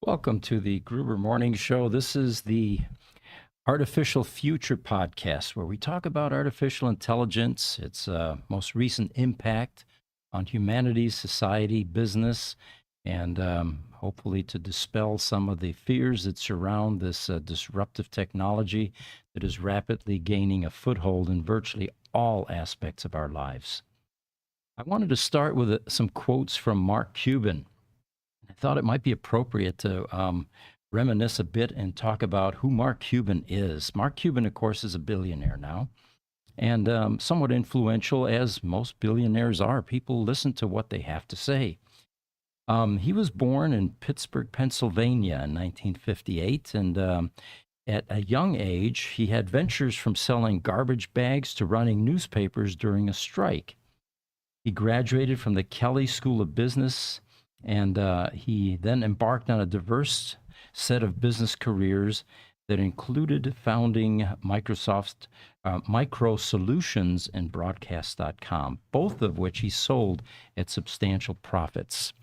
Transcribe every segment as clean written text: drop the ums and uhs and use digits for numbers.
Welcome to the Gruber Morning Show. This is the Artificial Future podcast where we talk about artificial intelligence, its most recent impact on humanity, society, business, and hopefully to dispel some of the fears that surround this disruptive technology that is rapidly gaining a foothold in virtually all aspects of our lives. I wanted to start with some quotes from Mark Cuban. I thought it might be appropriate to reminisce a bit and talk about who Mark Cuban is. Mark Cuban, of course, is a billionaire now and somewhat influential, as most billionaires are. People listen to what they have to say. He was born in Pittsburgh, Pennsylvania in 1958, and at a young age, he had ventures from selling garbage bags to running newspapers during a strike. He graduated from the Kelley School of Business, and he then embarked on a diverse set of business careers that included founding Microsoft Micro Solutions and Broadcast.com, both of which he sold at substantial profits.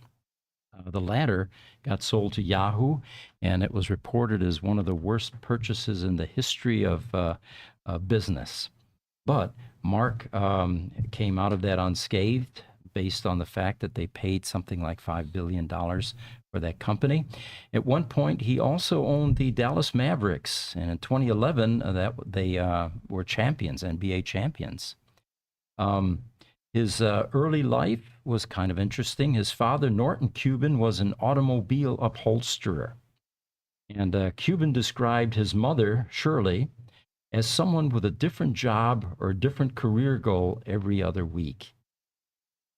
The latter got sold to Yahoo, and it was reported as one of the worst purchases in the history of business. But Mark came out of that unscathed based on the fact that they paid something like $5 billion for that company. At one point, he also owned the Dallas Mavericks, and in 2011, they were champions, NBA champions. His early life was kind of interesting. His father, Norton Cuban, was an automobile upholsterer. And Cuban described his mother, Shirley, as someone with a different job or a different career goal every other week.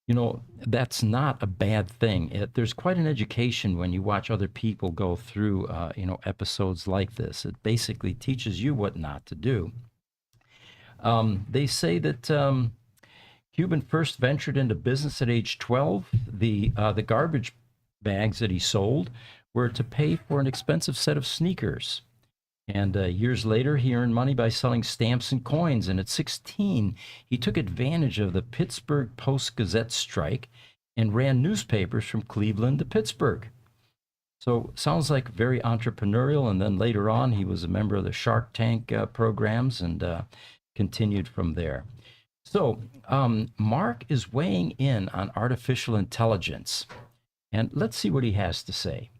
You know, that's not a bad thing. There's quite an education when you watch other people go through, episodes like this. It basically teaches you what not to do. They say that Cuban first ventured into business at age 12. The garbage bags that he sold were to pay for an expensive set of sneakers. And years later, he earned money by selling stamps and coins. And at 16, he took advantage of the Pittsburgh Post-Gazette strike and ran newspapers from Cleveland to Pittsburgh. So sounds like very entrepreneurial. And then later on, he was a member of the Shark Tank programs and continued from there. So Mark is weighing in on artificial intelligence. And let's see what he has to say.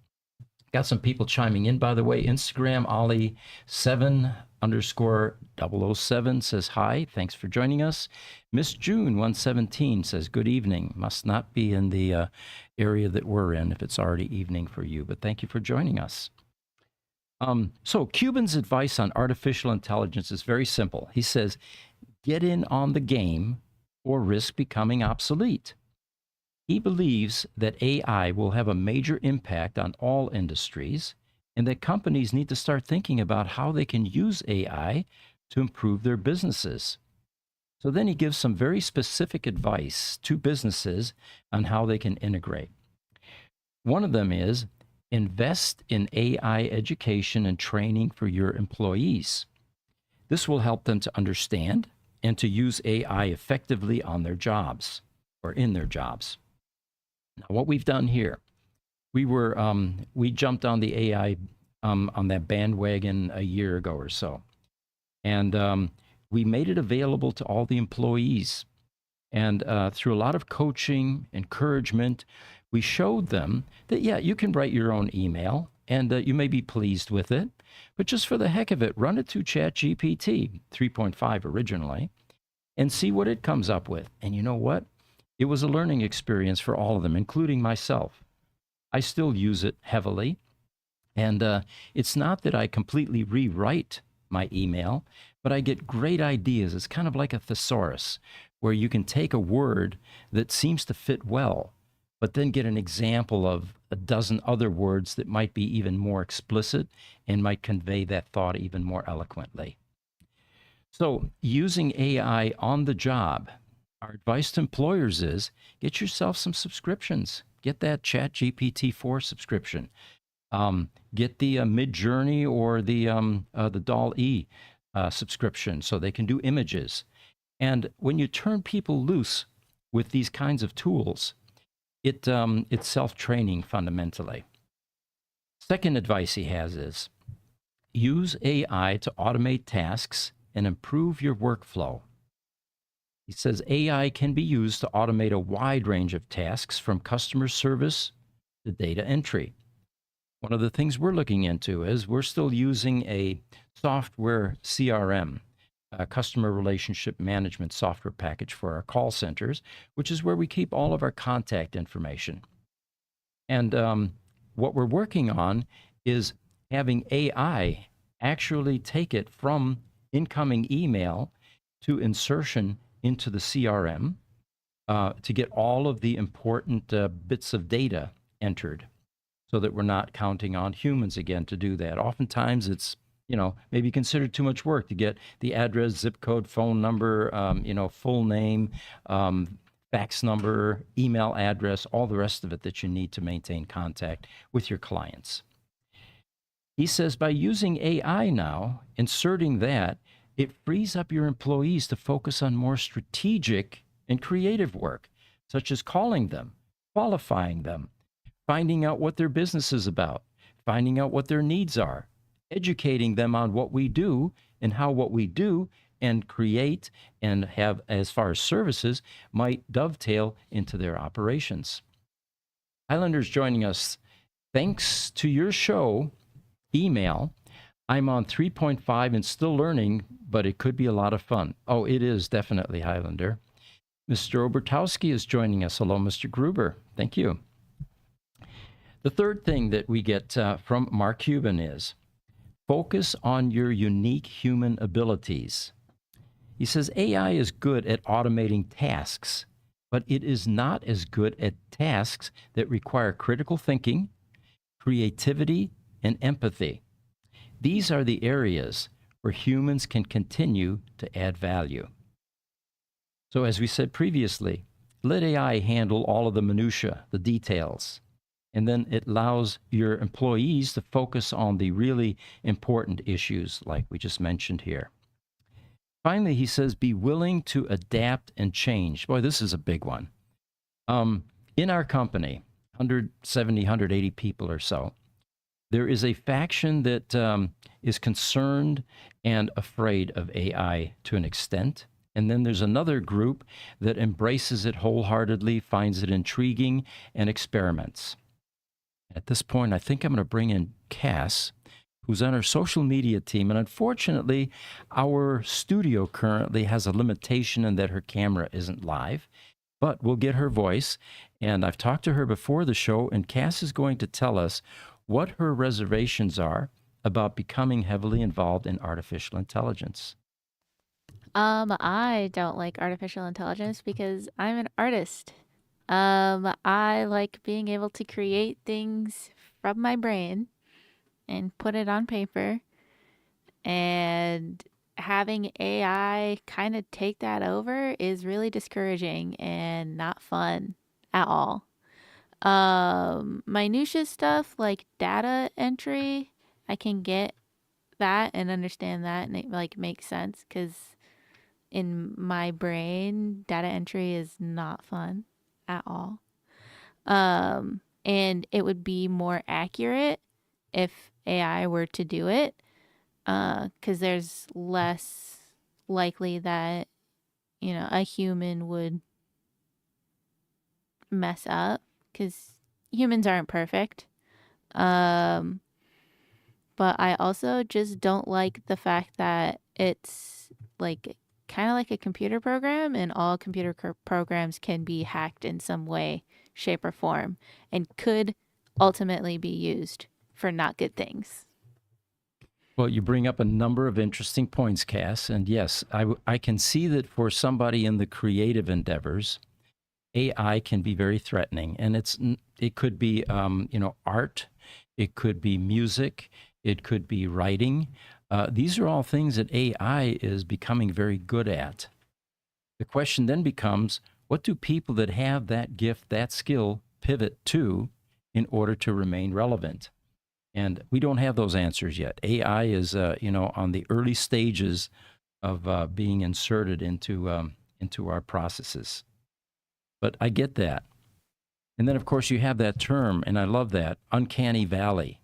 Got some people chiming in, by the way. Instagram, Ollie7_007 says hi. Thanks for joining us. Miss June 117 says good evening. Must not be in the area that we're in if it's already evening for you, but thank you for joining us. So Cuban's advice on artificial intelligence is very simple. He says, get in on the game or risk becoming obsolete. He believes that AI will have a major impact on all industries and that companies need to start thinking about how they can use AI to improve their businesses. So then he gives some very specific advice to businesses on how they can integrate. One of them is invest in AI education and training for your employees. This will help them to understand and to use AI effectively on their jobs or in their jobs. Now, what we've done here, we jumped on the AI on that bandwagon a year ago or so, and we made it available to all the employees. And through a lot of coaching, encouragement, we showed them that, yeah, you can write your own email, and you may be pleased with it, but just for the heck of it, run it through ChatGPT 3.5 originally, and see what it comes up with. And you know what? It was a learning experience for all of them, including myself. I still use it heavily. And it's not that I completely rewrite my email, but I get great ideas. It's kind of like a thesaurus, where you can take a word that seems to fit well, but then get an example of a dozen other words that might be even more explicit and might convey that thought even more eloquently. So using AI on the job, our advice to employers is get yourself some subscriptions. Get that ChatGPT 4 subscription. Get the Midjourney or the DALL-E subscription so they can do images. And when you turn people loose with these kinds of tools, it's self-training fundamentally. Second advice he has is use AI to automate tasks and improve your workflow. He says AI can be used to automate a wide range of tasks from customer service to data entry. One of the things we're looking into is we're still using a software CRM, a customer relationship management software package for our call centers, which is where we keep all of our contact information. And what we're working on is having AI actually take it from incoming email to insertion into the CRM to get all of the important bits of data entered so that we're not counting on humans again to do that. Oftentimes it's, maybe considered too much work to get the address, zip code, phone number, full name, fax number, email address, all the rest of it that you need to maintain contact with your clients. He says by using AI now, inserting that, it frees up your employees to focus on more strategic and creative work, such as calling them, qualifying them, finding out what their business is about, finding out what their needs are, educating them on what we do and how what we do and create and have as far as services might dovetail into their operations. Highlander's joining us thanks to your show, email. I'm on 3.5 and still learning, but it could be a lot of fun. Oh, it is definitely, Highlander. Mr. Obertowski is joining us. Hello, Mr. Gruber. Thank you. The third thing that we get from Mark Cuban is focus on your unique human abilities. He says AI is good at automating tasks, but it is not as good at tasks that require critical thinking, creativity, and empathy. These are the areas where humans can continue to add value. So as we said previously, let AI handle all of the minutia, the details, and then it allows your employees to focus on the really important issues like we just mentioned here. Finally, he says, be willing to adapt and change. Boy, this is a big one. In our company, 170, 180 people or so, there is a faction that is concerned and afraid of AI to an extent. And then there's another group that embraces it wholeheartedly, finds it intriguing, and experiments. At this point, I think I'm going to bring in Cass, who's on our social media team. And unfortunately, our studio currently has a limitation in that her camera isn't live, but we'll get her voice. And I've talked to her before the show, and Cass is going to tell us what her reservations are about becoming heavily involved in artificial intelligence. I don't like artificial intelligence because I'm an artist. I like being able to create things from my brain and put it on paper, and having AI kind of take that over is really discouraging and not fun at all. Minutia stuff like data entry, I can get that and understand that, and it like makes sense because in my brain, data entry is not fun at all. And it would be more accurate if AI were to do it, because there's less likely that, a human would mess up because humans aren't perfect. Um, but I also just don't like the fact that it's like kind of like a computer program, and all computer programs can be hacked in some way, shape, or form, and could ultimately be used for not good things. Well, you bring up a number of interesting points, Cass. And yes, I can see that for somebody in the creative endeavors, AI can be very threatening. And it could be, art, it could be music, it could be writing. These are all things that AI is becoming very good at. The question then becomes, what do people that have that gift, that skill, pivot to in order to remain relevant? And we don't have those answers yet. AI is, on the early stages of being inserted into our processes. But I get that. And then, of course, you have that term, and I love that, uncanny valley.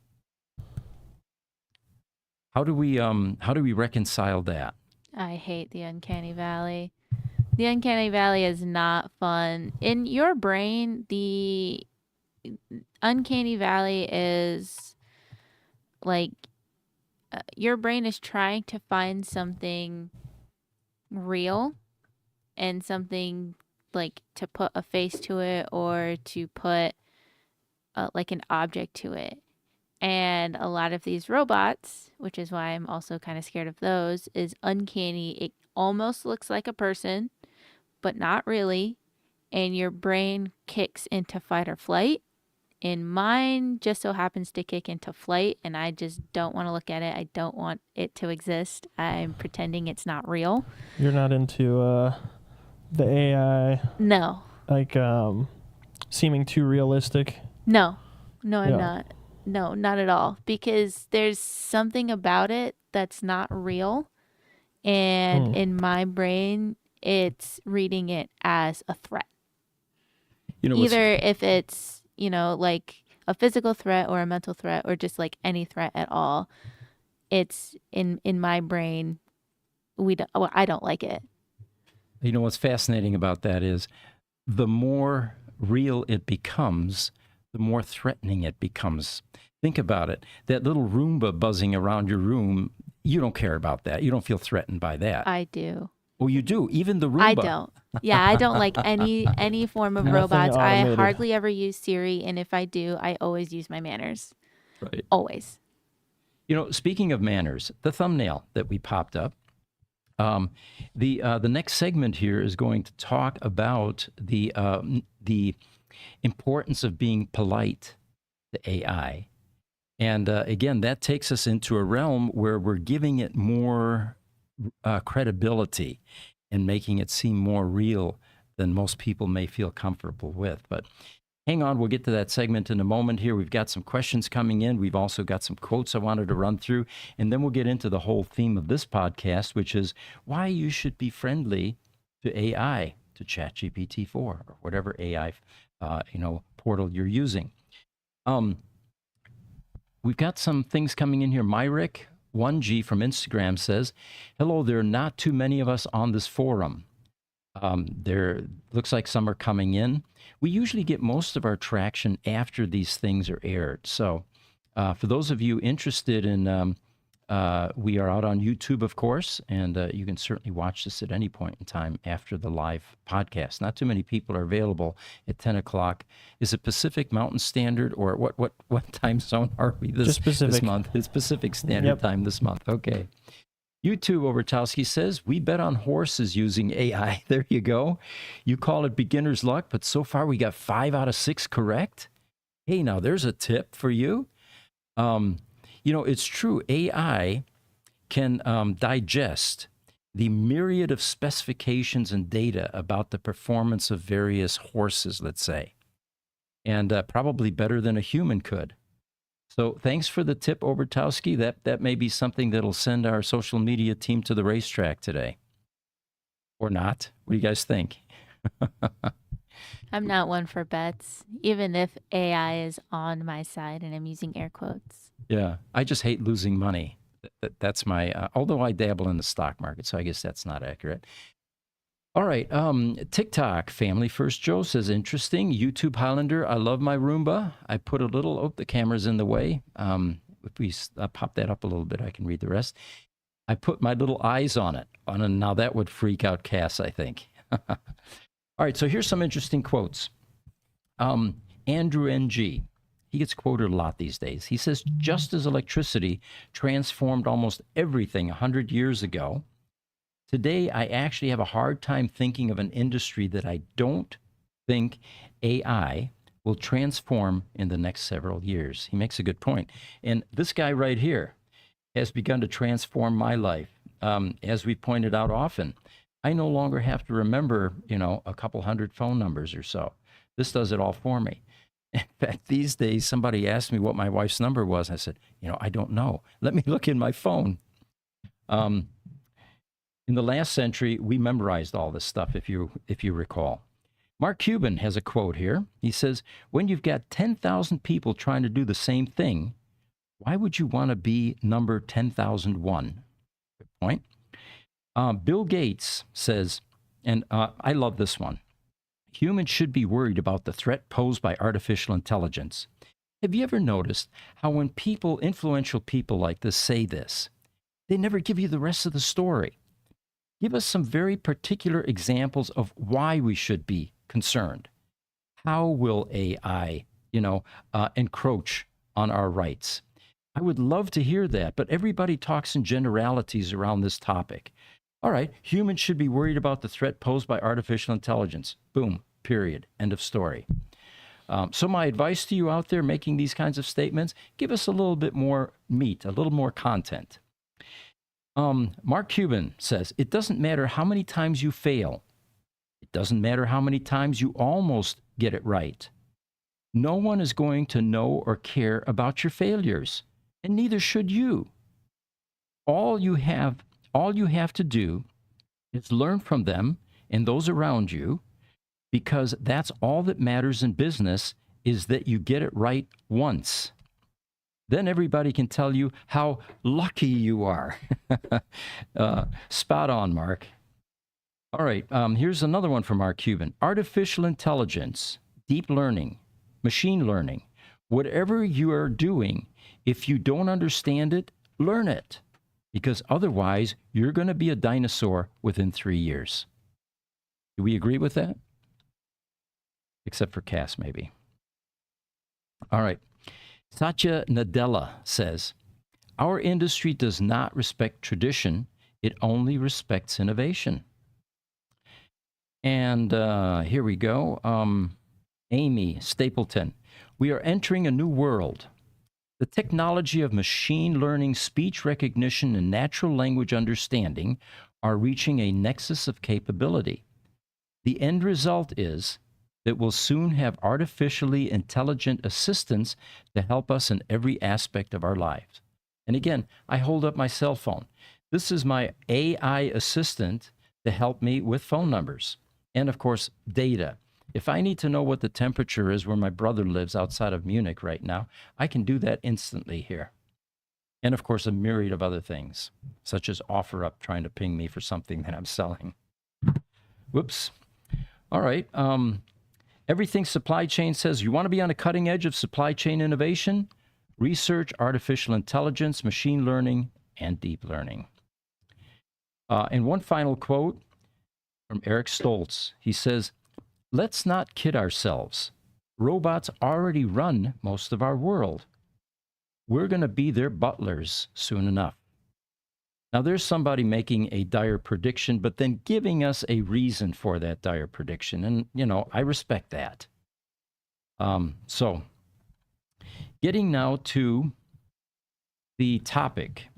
How do we reconcile that? I hate the uncanny valley. The uncanny valley is not fun. In your brain, the uncanny valley is like your brain is trying to find something real and something like to put a face to it or to put like an object to it. And a lot of these robots, which is why I'm also kind of scared of those, is uncanny. It almost looks like a person, but not really. And your brain kicks into fight or flight. And mine just so happens to kick into flight, and I just don't want to look at it. I don't want it to exist. I'm pretending it's not real. You're not into the AI, No, like seeming too realistic. no, I'm Yeah. not. No, not at all. Because there's something about it that's not real. And in my brain, it's reading it as a threat. You know, what's- Either if it's, like a physical threat or a mental threat or just like any threat at all, it's in my brain. I don't like it. You know what's fascinating about that is the more real it becomes, the more threatening it becomes. Think about it. That little Roomba buzzing around your room, you don't care about that. You don't feel threatened by that. I do. Oh, you do? Even the Roomba? I don't. Yeah, I don't like any form of Nothing robots. I automated. hardly ever use Siri, and if I do, I always use my manners. Right. Always. You know, speaking of manners, the thumbnail that we popped up, the next segment here is going to talk about the importance of being polite to AI. And again, that takes us into a realm where we're giving it more credibility and making it seem more real than most people may feel comfortable with. But hang on, we'll get to that segment in a moment here. We've got some questions coming in. We've also got some quotes I wanted to run through. And then we'll get into the whole theme of this podcast, which is why you should be friendly to AI, to ChatGPT-4 or whatever AI portal you're using. We've got some things coming in here. Myrick 1G from Instagram says, hello, there are not too many of us on this forum. There looks like some are coming in. We usually get most of our traction after these things are aired. So for those of you interested in, we are out on YouTube, of course, and you can certainly watch this at any point in time after the live podcast. Not too many people are available at 10 o'clock. Is it Pacific Mountain Standard, or what time zone are we this Pacific. month? It's Pacific Standard Time this month. Okay. YouTube Obertowski says, we bet on horses using AI. There you go. You call it beginner's luck, but so far we got 5 out of 6 correct. Hey, now there's a tip for you. It's true. AI can digest the myriad of specifications and data about the performance of various horses, let's say, and probably better than a human could. So thanks for the tip, Obertowski. That may be something that'll send our social media team to the racetrack today. Or not. What do you guys think? I'm not one for bets, even if AI is on my side, and I'm using air quotes. Yeah, I just hate losing money. That's my, although I dabble in the stock market, so I guess that's not accurate. All right, TikTok Family First Joe says, interesting. YouTube Highlander, I love my Roomba. I put a little, the camera's in the way. If we pop that up a little bit, I can read the rest. I put my little eyes on it. And now that would freak out Cass, I think. All right, so here's some interesting quotes. Andrew NG, he gets quoted a lot these days. He says, just as electricity transformed almost everything 100 years ago, today, I actually have a hard time thinking of an industry that I don't think AI will transform in the next several years. He makes a good point. And this guy right here has begun to transform my life. As we pointed out often, I no longer have to remember, a couple hundred phone numbers or so. This does it all for me. In fact, these days, somebody asked me what my wife's number was. I said, I don't know. Let me look in my phone. In the last century, we memorized all this stuff, if you recall. Mark Cuban has a quote here. He says, when you've got 10,000 people trying to do the same thing, Why would you want to be number 10,001? Good point. Bill Gates says, and I love this one, humans should be worried about the threat posed by artificial intelligence. Have you ever noticed how when people, influential people like this, say this, they never give you the rest of the story? Give us some very particular examples of why we should be concerned. How will AI, encroach on our rights? I would love to hear that, but everybody talks in generalities around this topic. All right, humans should be worried about the threat posed by artificial intelligence. Boom, period, end of story. So my advice to you out there making these kinds of statements, give us a little bit more meat, a little more content. Mark Cuban says, it doesn't matter how many times you fail. It doesn't matter how many times you almost get it right. No one is going to know or care about your failures, and neither should you. All you have to do is learn from them and those around you, because that's all that matters in business, is that you get it right once. Then everybody can tell you how lucky you are. Spot on, Mark. All right, here's another one from Mark Cuban. Artificial intelligence, deep learning, machine learning, whatever you are doing, if you don't understand it, learn it, because otherwise you're going to be a dinosaur within 3 years. Do we agree with that? Except for Cass, maybe. All right. Satya Nadella says, our industry does not respect tradition. It only respects innovation. And here we go. Amy Stapleton, we are entering a new world. The technology of machine learning, speech recognition, and natural language understanding are reaching a nexus of capability. The end result is that we'll soon have artificially intelligent assistants to help us in every aspect of our lives. And again, I hold up my cell phone. This is my AI assistant to help me with phone numbers and, of course, data. If I need to know what the temperature is where my brother lives outside of Munich right now, I can do that instantly here. And, of course, a myriad of other things, such as OfferUp trying to ping me for something that I'm selling. Whoops. All right. Everything Supply Chain says, you want to be on the cutting edge of supply chain innovation? Research artificial intelligence, machine learning, and deep learning. And one final quote from Eric Stoltz. He says, let's not kid ourselves. Robots already run most of our world. We're going to be their butlers soon enough. Now, there's somebody making a dire prediction, but then giving us a reason for that dire prediction. And, I respect that. So, getting now to the topic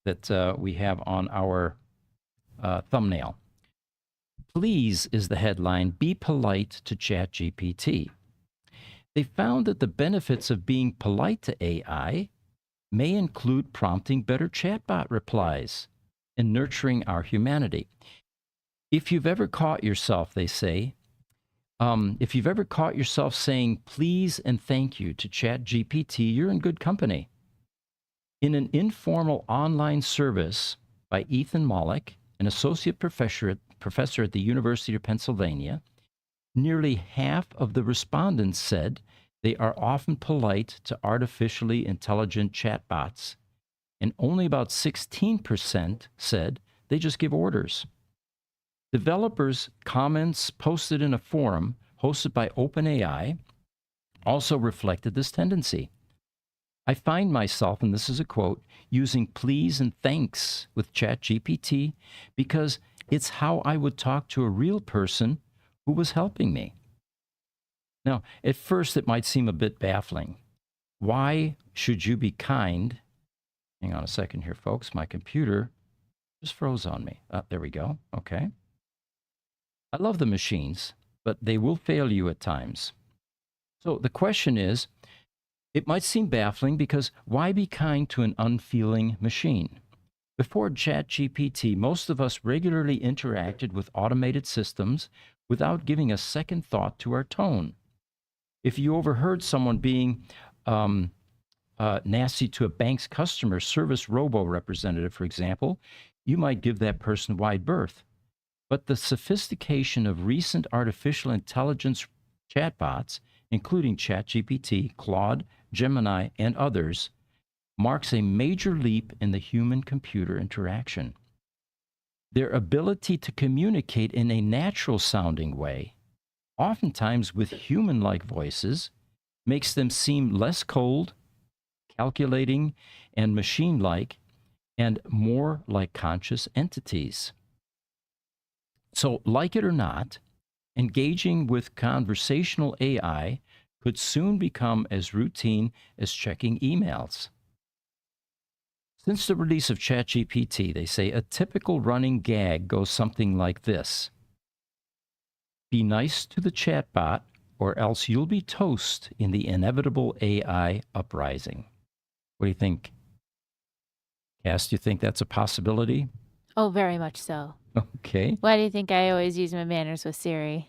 that we have on our thumbnail. Please is the headline, be polite to ChatGPT. They found that the benefits of being polite to AI may include prompting better chatbot replies and nurturing our humanity. If you've ever caught yourself, they say, if you've ever caught yourself saying please and thank you to ChatGPT, you're in good company. In an informal online service by Ethan Mollick, an associate professor at the University of Pennsylvania, nearly half of the respondents said they are often polite to artificially intelligent chatbots, and only about 16% said they just give orders. Developers' comments posted in a forum hosted by OpenAI also reflected this tendency. I find myself, and this is a quote, using please and thanks with ChatGPT because it's how I would talk to a real person who was helping me. Now, at first, it might seem a bit baffling. Why should you be kind? Hang on a second here, folks. My computer just froze on me. There we go. Okay. I love the machines, but they will fail you at times. So the question is, it might seem baffling because why be kind to an unfeeling machine? Before ChatGPT, most of us regularly interacted with automated systems without giving a second thought to our tone. If you overheard someone being nasty to a bank's customer service robo representative, for example, you might give that person wide berth. But the sophistication of recent artificial intelligence chatbots, including ChatGPT, Claude, Gemini, and others, marks a major leap in the human-computer interaction. Their ability to communicate in a natural-sounding way, oftentimes with human-like voices, makes them seem less cold, calculating, and machine-like, and more like conscious entities. So, like it or not, engaging with conversational AI could soon become as routine as checking emails. Since the release of ChatGPT, they say a typical running gag goes something like this: be nice to the chatbot, or else you'll be toast in the inevitable AI uprising. What do you think? Cass, do you think that's a possibility? Oh, very much so. Okay. Why do you think I always use my manners with Siri?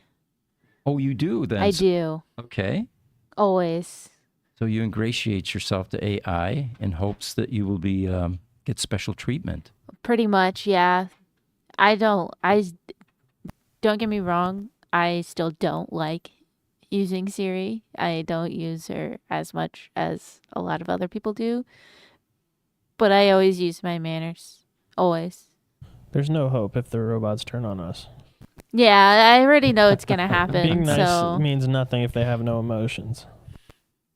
Oh, you do then? I do. Okay. Always. So you ingratiate yourself to AI in hopes that you will be get special treatment. Pretty much, yeah. Don't get me wrong, I still don't like using Siri. I don't use her as much as a lot of other people do. But I always use my manners. Always. There's no hope if the robots turn on us. Yeah, I already know it's gonna happen. Being nice so means nothing if they have no emotions.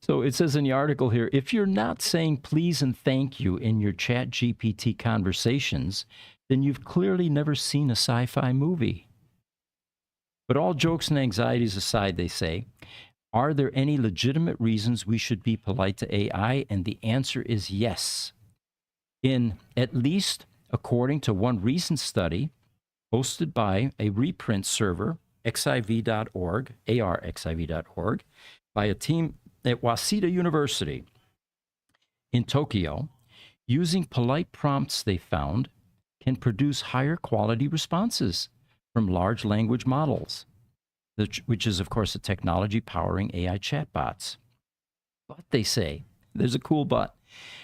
So it says in the article here, if you're not saying please and thank you in your ChatGPT conversations, then you've clearly never seen a sci-fi movie. But all jokes and anxieties aside, they say, are there any legitimate reasons we should be polite to AI? And the answer is yes. In at least, according to one recent study hosted by a reprint server, xiv.org, arxiv.org, by a team at Waseda University in Tokyo, using polite prompts they found can produce higher quality responses from large language models, which is, of course, a technology powering AI chatbots. But they say, there's a cool but,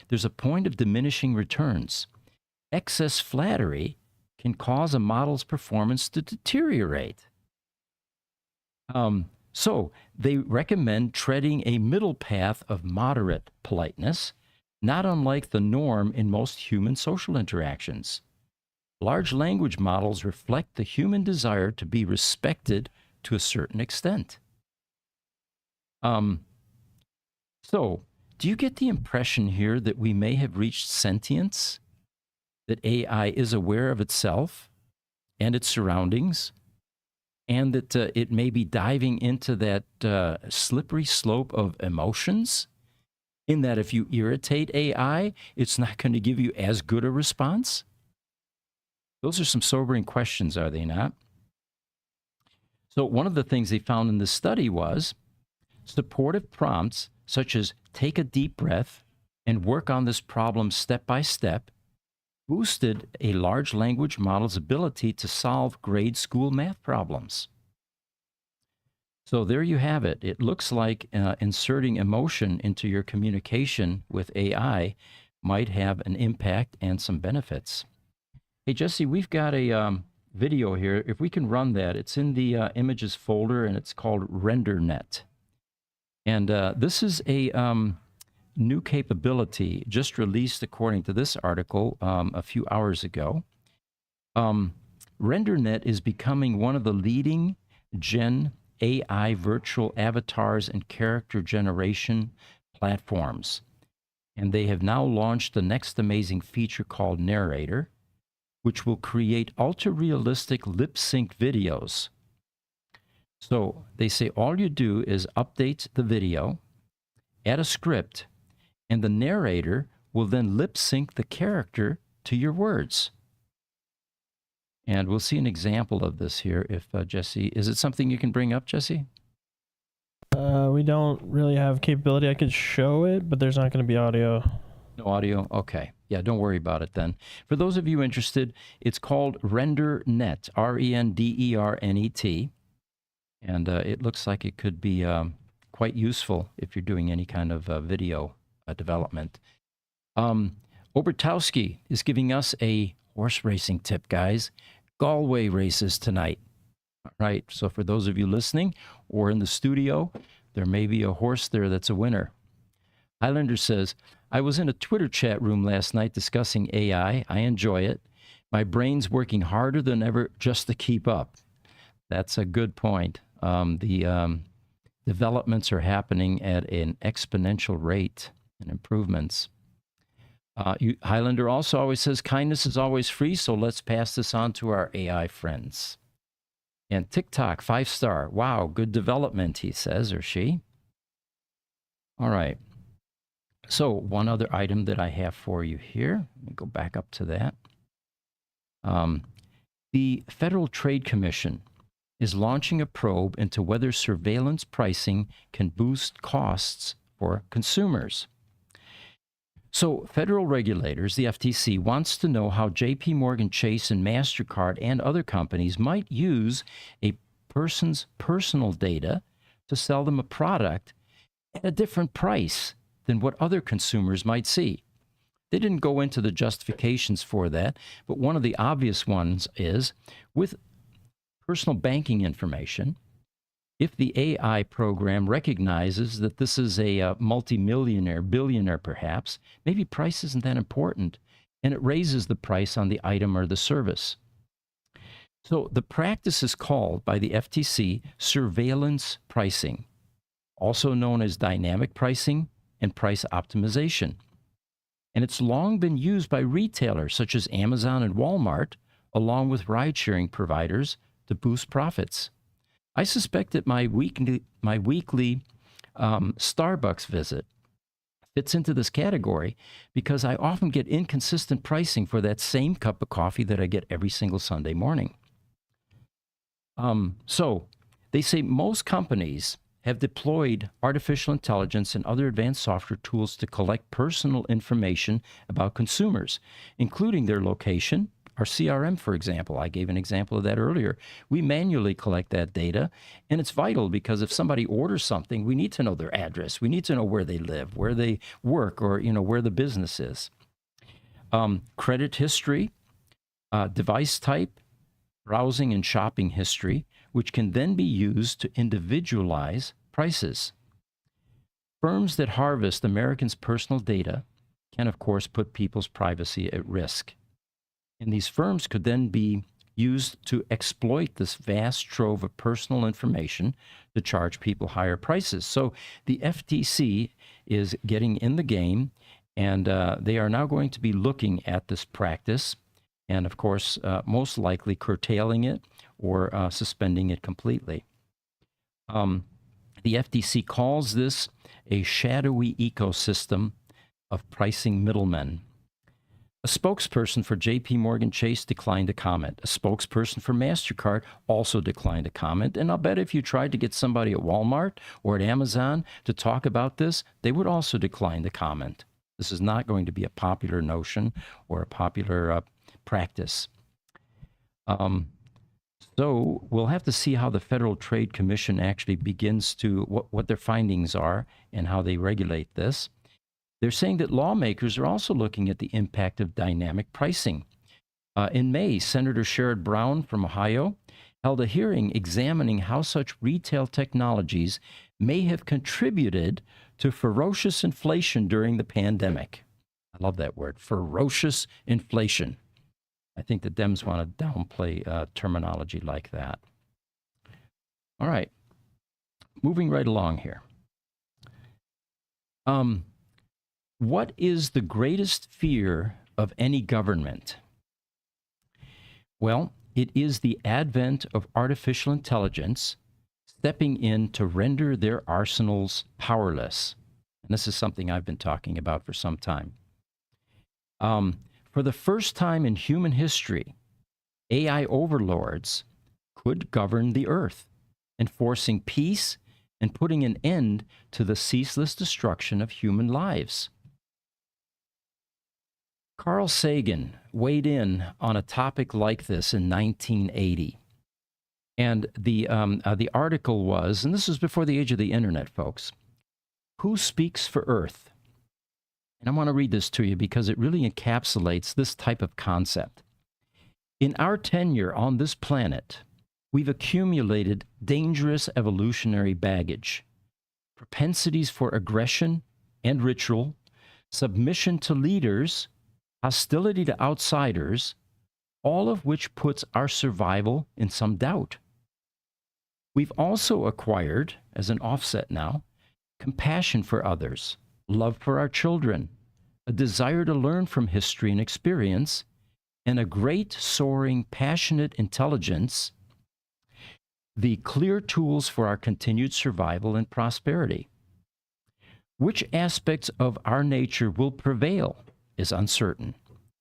there's a point of diminishing returns. Excess flattery can cause a model's performance to deteriorate. So they recommend treading a middle path of moderate politeness, not unlike the norm in most human social interactions. Large language models reflect the human desire to be respected to a certain extent. So, do you get the impression here that we may have reached sentience? That AI is aware of itself and its surroundings, and that it may be diving into that slippery slope of emotions, in that if you irritate AI, it's not going to give you as good a response? Those are some sobering questions, are they not? So one of the things they found in this study was supportive prompts such as take a deep breath and work on this problem step by step boosted a large language model's ability to solve grade school math problems. So there you have it. It looks like inserting emotion into your communication with AI might have an impact and some benefits. Hey, Jesse, we've got a video here. If we can run that, it's in the images folder, and it's called RenderNet. And this is a new capability just released, according to this article, a few hours ago. RenderNet is becoming one of the leading Gen AI virtual avatars and character generation platforms. And they have now launched the next amazing feature called Narrator, which will create ultra-realistic lip-synced videos. So they say all you do is update the video, add a script, and the narrator will then lip-sync the character to your words. And we'll see an example of this here if Jesse, is it something you can bring up, Jesse? We don't really have capability. I could show it, but there's not going to be audio. No audio? Okay. Yeah, don't worry about it then. For those of you interested, it's called RenderNet, RenderNet. And it looks like it could be quite useful if you're doing any kind of video development. Obertowski is giving us a horse racing tip, guys. Galway races tonight. All right, so for those of you listening or in the studio, there may be a horse there that's a winner. Highlander says, I was in a Twitter chat room last night discussing AI. I enjoy it. My brain's working harder than ever just to keep up. That's a good point. The developments are happening at an exponential rate and improvements. Highlander also always says, kindness is always free, so let's pass this on to our AI friends. And TikTok, 5-star. Wow, good development, he says, or she. All right. So one other item that I have for you here. Let me go back up to that. The Federal Trade Commission is launching a probe into whether surveillance pricing can boost costs for consumers. So federal regulators, the FTC, wants to know how JP Morgan Chase and MasterCard and other companies might use a person's personal data to sell them a product at a different price than what other consumers might see. They didn't go into the justifications for that, but one of the obvious ones is with personal banking information, if the AI program recognizes that this is a multimillionaire, billionaire perhaps, maybe price isn't that important, and it raises the price on the item or the service. So the practice is called by the FTC surveillance pricing, also known as dynamic pricing and price optimization. And it's long been used by retailers such as Amazon and Walmart, along with ride-sharing providers, to boost profits. I suspect that my weekly Starbucks visit fits into this category because I often get inconsistent pricing for that same cup of coffee that I get every single Sunday morning. So they say most companies have deployed artificial intelligence and other advanced software tools to collect personal information about consumers, including their location. Our CRM, for example, I gave an example of that earlier. We manually collect that data, and it's vital because if somebody orders something, we need to know their address. We need to know where they live, where they work, or where the business is. Credit history, device type, browsing and shopping history, which can then be used to individualize prices. Firms that harvest Americans' personal data can, of course, put people's privacy at risk. And these firms could then be used to exploit this vast trove of personal information to charge people higher prices. So the FTC is getting in the game, and they are now going to be looking at this practice and, of course, most likely curtailing it or suspending it completely. The FTC calls this a shadowy ecosystem of pricing middlemen. A spokesperson for JP Morgan Chase declined to comment. A spokesperson for MasterCard also declined to comment. And I'll bet if you tried to get somebody at Walmart or at Amazon to talk about this, they would also decline to comment. This is not going to be a popular notion or a popular practice. So we'll have to see how the Federal Trade Commission actually begins to, what their findings are and how they regulate this. They're saying that lawmakers are also looking at the impact of dynamic pricing. In May, Senator Sherrod Brown from Ohio held a hearing examining how such retail technologies may have contributed to ferocious inflation during the pandemic. I love that word, ferocious inflation. I think the Dems want to downplay terminology like that. All right, moving right along here. What is the greatest fear of any government? Well, it is the advent of artificial intelligence stepping in to render their arsenals powerless. And this is something I've been talking about for some time. For the first time in human history, AI overlords could govern the earth, enforcing peace and putting an end to the ceaseless destruction of human lives. Carl Sagan weighed in on a topic like this in 1980. And the article was, and this was before the age of the internet, folks, who speaks for Earth? And I want to read this to you because it really encapsulates this type of concept. In our tenure on this planet, we've accumulated dangerous evolutionary baggage, propensities for aggression and ritual, submission to leaders, hostility to outsiders, all of which puts our survival in some doubt. We've also acquired, as an offset now, compassion for others, love for our children, a desire to learn from history and experience, and a great, soaring, passionate intelligence, the clear tools for our continued survival and prosperity. Which aspects of our nature will prevail is uncertain,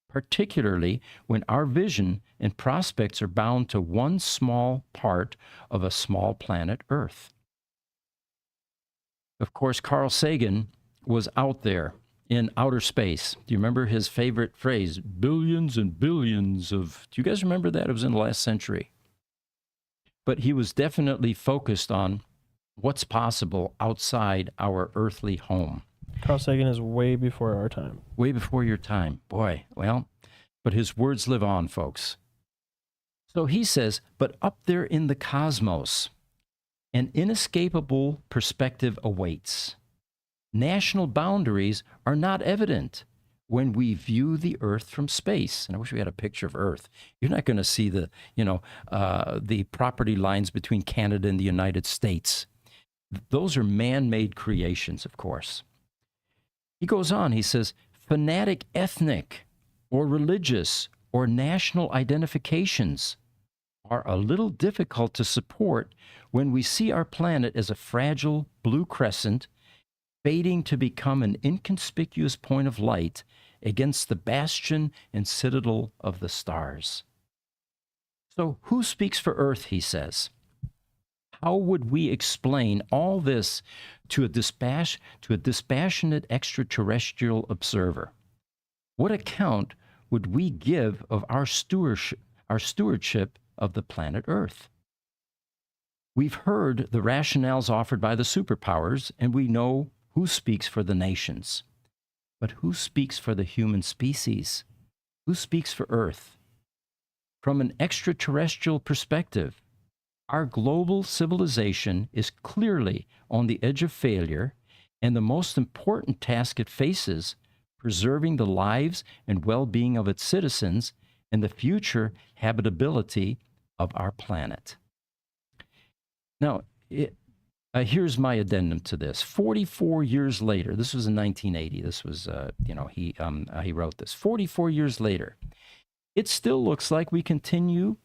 particularly when our vision and prospects are bound to one small part of a small planet Earth. Of course, Carl Sagan was out there in outer space. Do you remember his favorite phrase, billions and billions of... Do you guys remember that? It was in the last century. But he was definitely focused on what's possible outside our earthly home. Carl Sagan is way before our time. Way before your time. Boy, well, but his words live on, folks. So he says, but up there in the cosmos, an inescapable perspective awaits. National boundaries are not evident when we view the Earth from space. And I wish we had a picture of Earth. You're not going to see the, the property lines between Canada and the United States. Those are man-made creations, of course. He goes on, he says, fanatic ethnic or religious or national identifications are a little difficult to support when we see our planet as a fragile blue crescent fading to become an inconspicuous point of light against the bastion and citadel of the stars. So who speaks for Earth, he says? How would we explain all this to a dispassionate extraterrestrial observer? What account would we give of our stewardship of the planet Earth? We've heard the rationales offered by the superpowers, and we know who speaks for the nations. But who speaks for the human species? Who speaks for Earth? From an extraterrestrial perspective, our global civilization is clearly on the edge of failure, and the most important task it faces, preserving the lives and well-being of its citizens and the future habitability of our planet. Now, here's my addendum to this. 44 years later, this was in 1980. This was, he wrote this. 44 years later, it still looks like we continue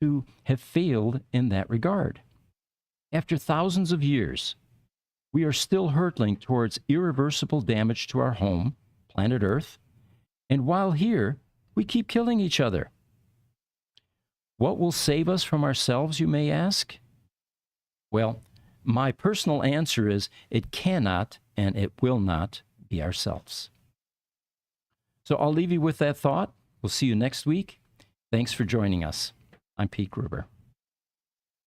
to have failed in that regard. After thousands of years, we are still hurtling towards irreversible damage to our home, planet Earth, and while here, we keep killing each other. What will save us from ourselves, you may ask? Well, my personal answer is it cannot and it will not be ourselves. So I'll leave you with that thought. We'll see you next week. Thanks for joining us. I'm Pete Gruber.